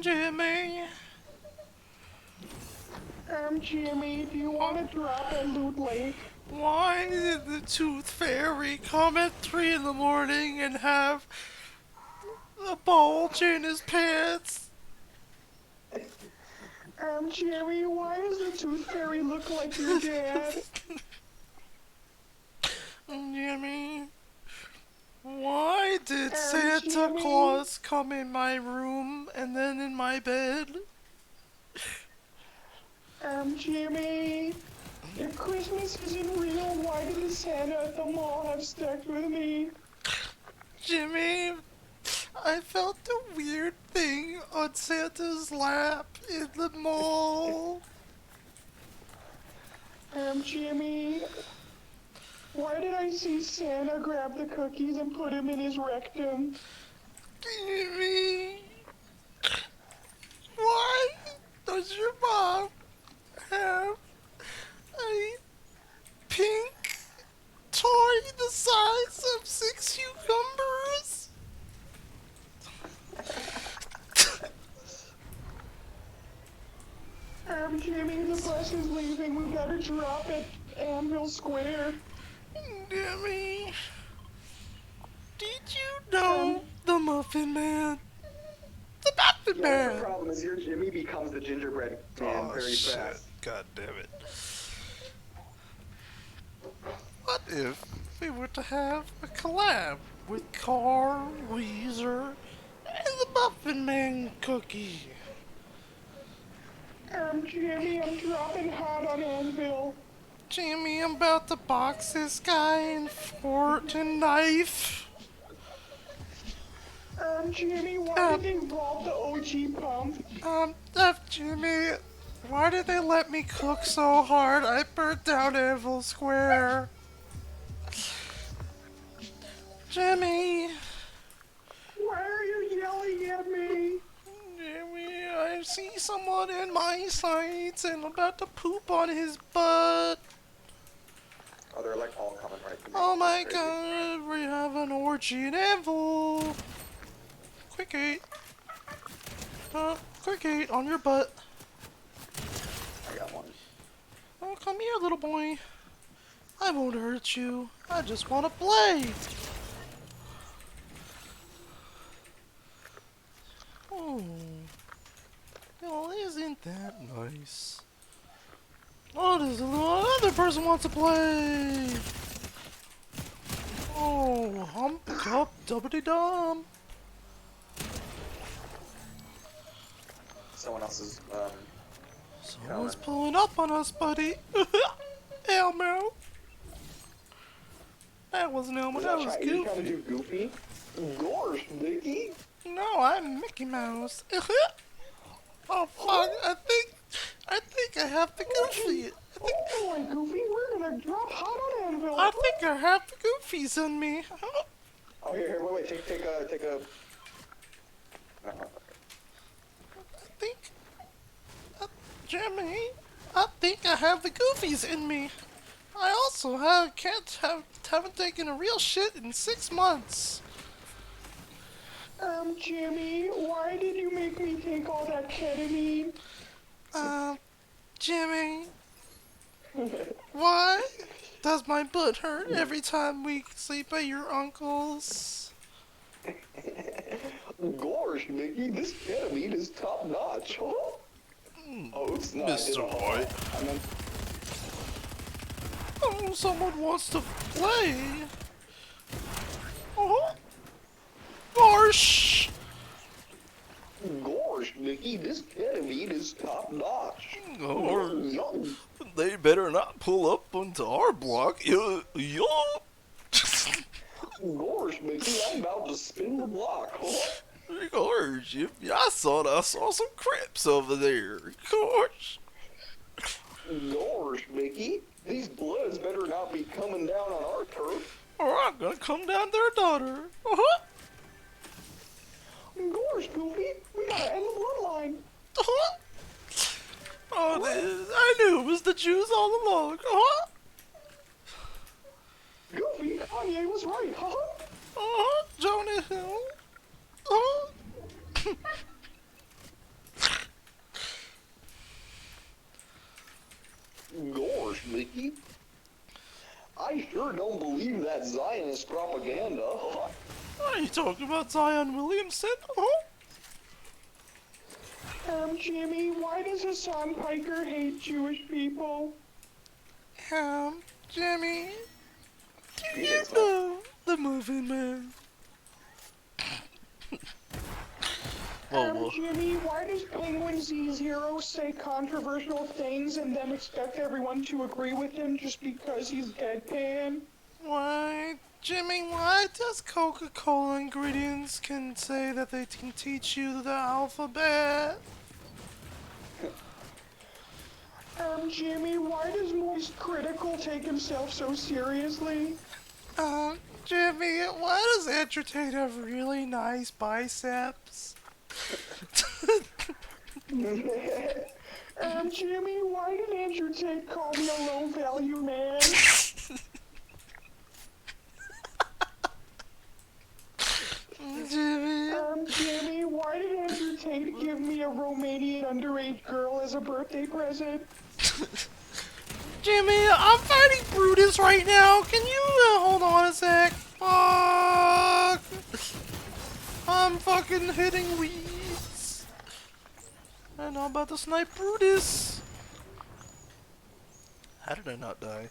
Jimmy. Jimmy, do you want to drop at Loot Lake? Why did the Tooth Fairy come at 3 in the morning and have a bulge in his pants? Jimmy, why does the Tooth Fairy look like your dad? Jimmy, why did Santa Jimmy? Claus come in my room and then in my bed? Jimmy, if Christmas isn't real, why did the Santa at the mall have sex with me? Jimmy, I felt a weird thing on Santa's lap in the mall. Jimmy, why did I see Santa grab the cookies and put them in his rectum? Jimmy, why does your mom have a pink toy the size of 6 cucumbers? Jimmy, the bus is leaving. We gotta drop at Anvil Square. Jimmy, did you know the Muffin Man? The Muffin Man! The problem is your Jimmy becomes the gingerbread man very fast. God damn it. What if we were to have a collab with Car, Wheezer, and the Muffin Man cookie? Jimmy, I'm dropping hot on Anvil. Jimmy, I'm about to box this guy in fork and knife. Jimmy, why did they rob the OG pump? Jimmy, why did they let me cook so hard? I burnt down Anvil Square. Jimmy. Why are you yelling at me? Jimmy, I see someone in my sights and I'm about to poop on his butt. Oh, they're like all coming right to me. Oh my god, we have an orgy in Anvil. Quick eat. Quick eat on your butt. I got one. Oh, come here, little boy. I won't hurt you. I just want to play. Oh. Well, isn't that nice? Oh, there's a little other person wants to play. Oh, hump cup, dubbity dum. Someone else's, Someone's pulling up on us, buddy. Elmo. That wasn't Elmo, that was Are you trying to Goofy. do Goofy? Gosh, Mickey. No, I'm Mickey Mouse. Oh fuck! I think I have the Goofy. Oh boy, Goofy, we're gonna drop hot on Anvil. I think I have the Goofies in me. Oh, here, wait, take a. Jimmy, I think I have the Goofies in me. I also haven't taken a real shit in 6 months. Jimmy, why did you make me take all that ketamine? Jimmy, why does my butt hurt every time we sleep at your uncle's? Gosh, Mickey, this ketamine is top notch, huh? Oh, it's not. Mr. White. I meant, Oh, someone wants to play. Oh, gosh. gosh, Mickey, this ketamine is top notch. Or Yum. they better not pull up onto our block. Yup. Gosh, Mickey, I'm about to spin the block, huh? Gosh, I saw some Crips over there. Gosh. Gosh, Mickey, these Bloods better not be coming down on our turf. Or I'm gonna come down their daughter. Uh-huh. Gosh, Goofy, we gotta end the bloodline. Uh-huh. Oh, I knew it was the Jews all along. Uh-huh. Goofy, Kanye was right, huh? Uh-huh. Jonah Hill. Uh-huh. Frankie. I sure don't believe that Zionist propaganda. What are you talking about, Zion Williamson? Oh? Jimmy, why does Hassan Piker hate Jewish people? Jimmy, do you Greetings, man. know the Muffin Man? Whoa. Jimmy, why does Penguin Z0 say controversial things and then expect everyone to agree with him just because he's deadpan? Why, Jimmy, why does Coca-Cola ingredients can say that they can teach you the alphabet? Jimmy, why does Moist Critical take himself so seriously? Jimmy, why does Andrew Tate have really nice biceps? Jimmy, why did Andrew Tate call me a low-value man? Jimmy, Jimmy, why did Andrew Tate give me a Romanian underage girl as a birthday present? Jimmy, I'm fighting Brutus right now. Can you hold on a sec? Fuck. I'm fucking hitting weeds. And I'm about to snipe Brutus. How did I not die?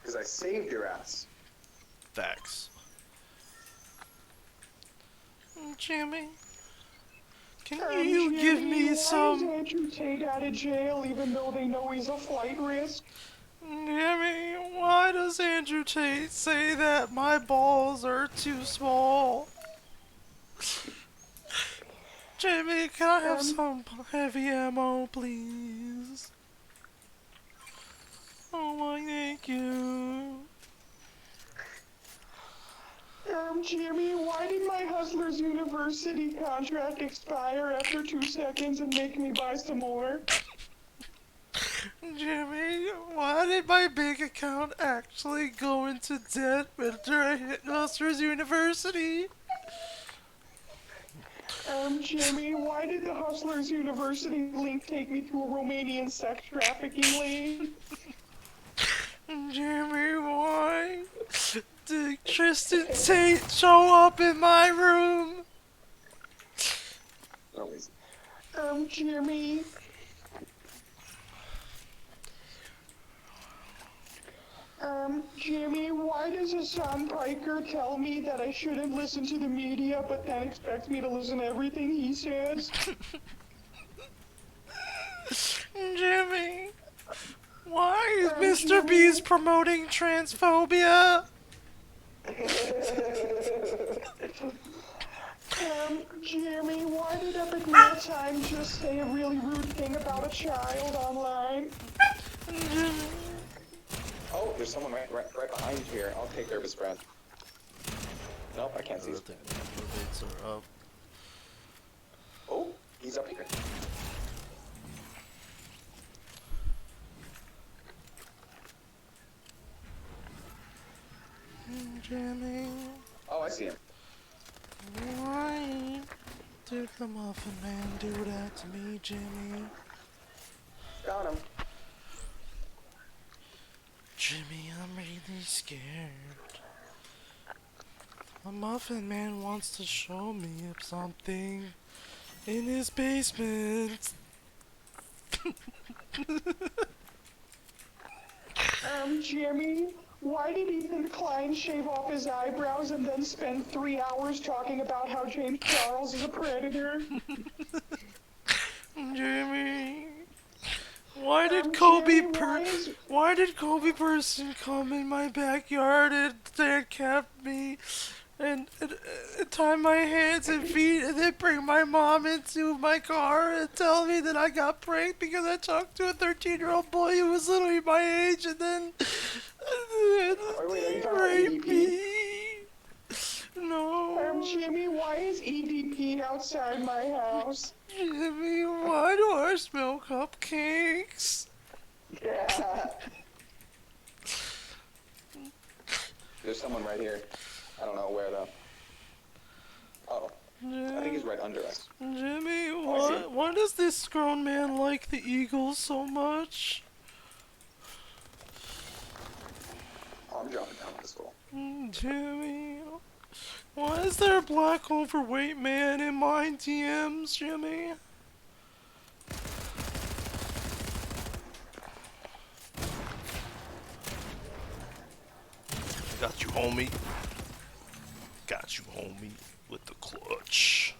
Because I saved your ass. Facts. Jimmy, can you Jimmy, give me why is some... Andrew Tate out of jail even though they know he's a flight risk? Jimmy, why does Andrew Tate say that my balls are too small? Jimmy, can I have some heavy ammo, please? Oh my, thank you. Jimmy, why did my Hustlers University contract expire after 2 seconds and make me buy some more? Jimmy, why did my bank account actually go into debt after I hit Hustlers University? Jimmy, why did the Hustlers University link take me to a Romanian sex trafficking link? Jimmy, why did Tristan Tate show up in my room? Always. Jimmy. Jimmy, why does Hassan Piker tell me that I shouldn't listen to the media, but then expect me to listen to everything he says? Jimmy, why is Mr. Beast promoting transphobia? Jimmy, why did Epic Mealtime just say a really rude thing about a child online? Oh, there's someone right behind you here. I'll take care of his friend. Nope, I can't see his friend. Interrogates are up. Oh, he's up here. Jimmy, Oh, I see him. why did the Muffin Man do that to me, Jimmy? Got him. Jimmy, I'm really scared. The Muffin Man wants to show me something in his basement. Jimmy, why did Ethan Klein shave off his eyebrows and then spend 3 hours talking about how James Charles is a predator? Jimmy, why did Kobe Person come in my backyard and cap me and tie my hands and feet and then bring my mom into my car and tell me that I got pranked because I talked to a 13-year-old boy who was literally my age and then Wait, are you talking about raped EDP? me? No. Jimmy, why is EDP outside my house? Jimmy, why do I smell cupcakes? Yeah. There's someone right here. I don't know where though. Oh, I think he's right under us. Jimmy, I see him. why does this grown man like the Eagles so much? I'm jumping down on this hole. Jimmy, why is there a black overweight man in my DMs, Jimmy? Got you, homie. Got you, homie, with the clutch.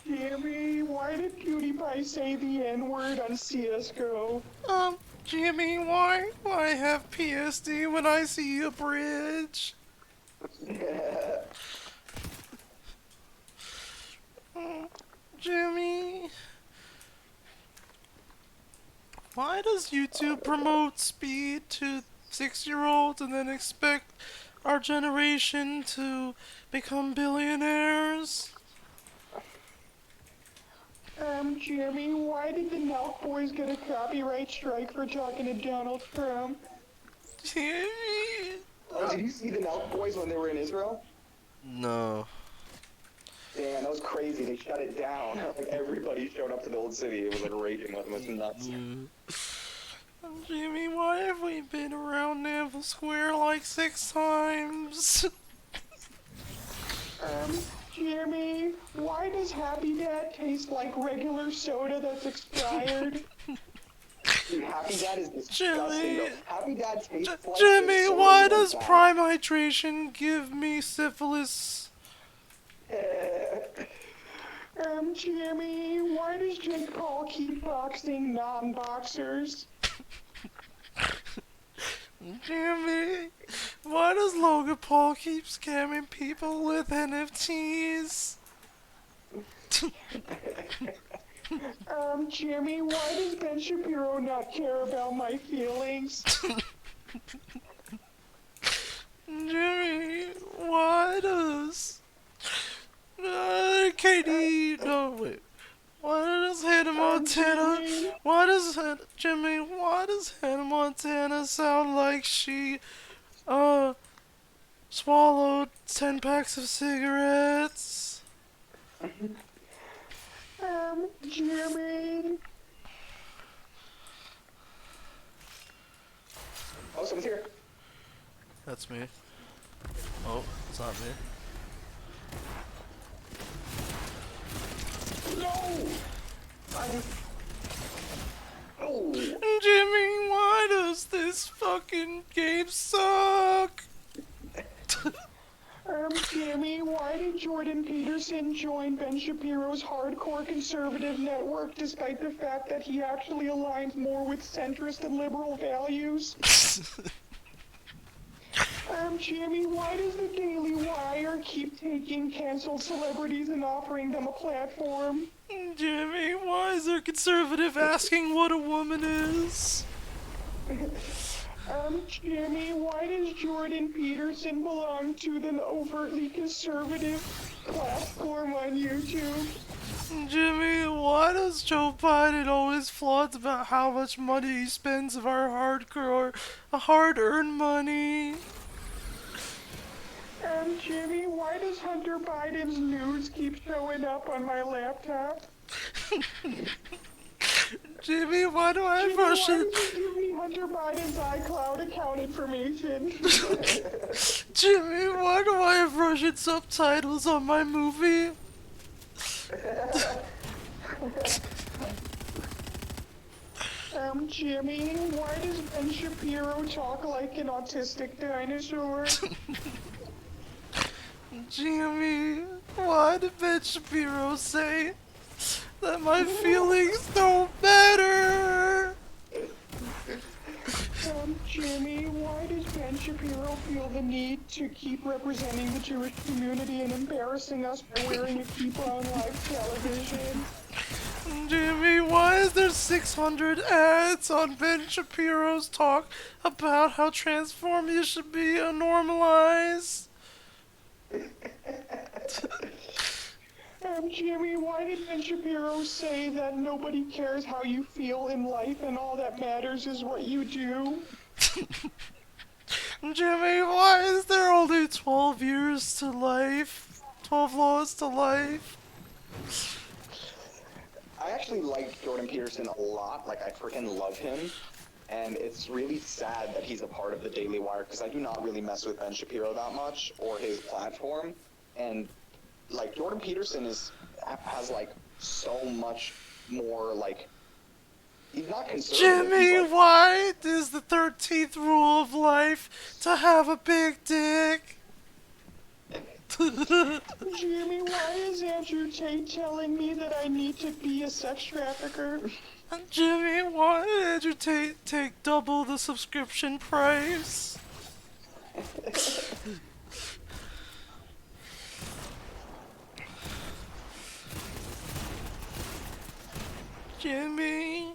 Jimmy, why did PewDiePie say the N-word on CSGO? Jimmy, why I have PSD when I see a bridge? Jimmy, why does YouTube promote speed to 6-year-olds and then expect our generation to become billionaires? Jimmy, why did the Nelk Boys get a copyright strike for talking to Donald Trump? Jimmy. Oh, did you see the Nelk Boys when they were in Israel? No. Damn, that was crazy. They shut it down. Like everybody showed up to the old city. It was like raging like it was nuts. Jimmy, why have we been around Naval Square like 6 times? Jimmy, why does Happy Dad taste like regular soda that's expired? Dude, Happy Dad is disgusting. Though. Happy Dad tastes like Jimmy, soda why like does that. prime hydration give me syphilis? Jimmy, why does Jake Paul keep boxing non-boxers? Jimmy, why does Logan Paul keep scamming people with NFTs? Jimmy, why does Ben Shapiro not care about my feelings? Jimmy, why does... Katie, no, wait. Why does Hannah Montana... Jimmy, why does Hannah Montana sound like she, swallowed 10 packs of cigarettes? Jimmy... Oh, someone's here. That's me. Oh, it's not me. No! Oh! Jimmy, why does this fucking game suck? Jimmy, why did Jordan Peterson join Ben Shapiro's hardcore conservative network despite the fact that he actually aligns more with centrist and liberal values? Jimmy, why does the Daily Wire keep taking canceled celebrities and offering them a platform? Jimmy, why is there a conservative asking what a woman is? Jimmy, why does Jordan Peterson belong to the overtly conservative platform on YouTube? Jimmy, why does Joe Biden always flaunt about how much money he spends of our hard-earned money? Jimmy, why does Hunter Biden's news keep showing up on my laptop? Jimmy, why do I have Jimmy, Russian... why did you give me Hunter Biden's iCloud account information? Jimmy, why do I have Russian subtitles on my movie? Jimmy, why does Ben Shapiro talk like an autistic dinosaur? Jimmy, why did Ben Shapiro say that my feelings don't matter? Jimmy, why does Ben Shapiro feel the need to keep representing the Jewish community and embarrassing us by wearing a kippah on live television? Jimmy, why is there 600 ads on Ben Shapiro's talk about how transformers should be normalized? Jimmy, why did Ben Shapiro say that nobody cares how you feel in life and all that matters is what you do? Jimmy, why is there only 12 years to life? 12 laws to life? I actually like Jordan Peterson a lot. Like, I freaking love him. and it's really sad that he's a part of the Daily Wire, because I do not really mess with Ben Shapiro that much, or his platform, and, like, Jordan Peterson has, like, so much more, like, he's not conservative. Jimmy He's like, White is the 13th rule of life to have a big dick. Jimmy, why is Andrew Tate telling me that I need to be a sex trafficker? Jimmy, why did you take double the subscription price? Jimmy,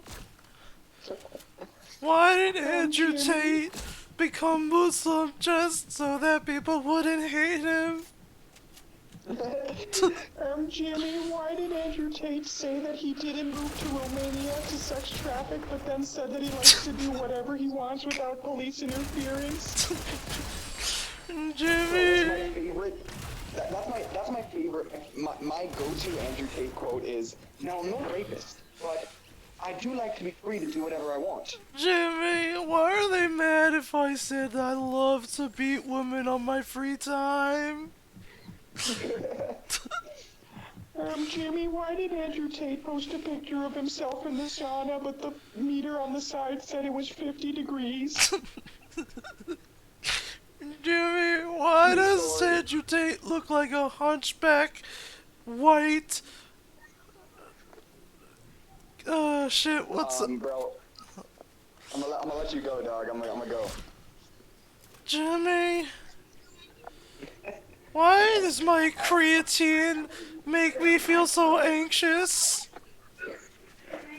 why did Andrew Tate become Muslim just so that people wouldn't hate him? Jimmy, why did Andrew Tate say that he didn't move to Romania to sex traffic, but then said that he likes to do whatever he wants without police interference? Jimmy! That's my favorite. My go-to Andrew Tate quote is, "Now I'm not a rapist, but I do like to be free to do whatever I want." Jimmy, why are they mad if I said I love to beat women on my free time? Jimmy, why did Andrew Tate post a picture of himself in the sauna, but the meter on the side said it was 50 degrees? Jimmy, why does Andrew Tate look like a hunchback, white... shit, what's up? Bro, I'm gonna let you go, dog. I'm gonna go. Jimmy? Why does my creatine make me feel so anxious?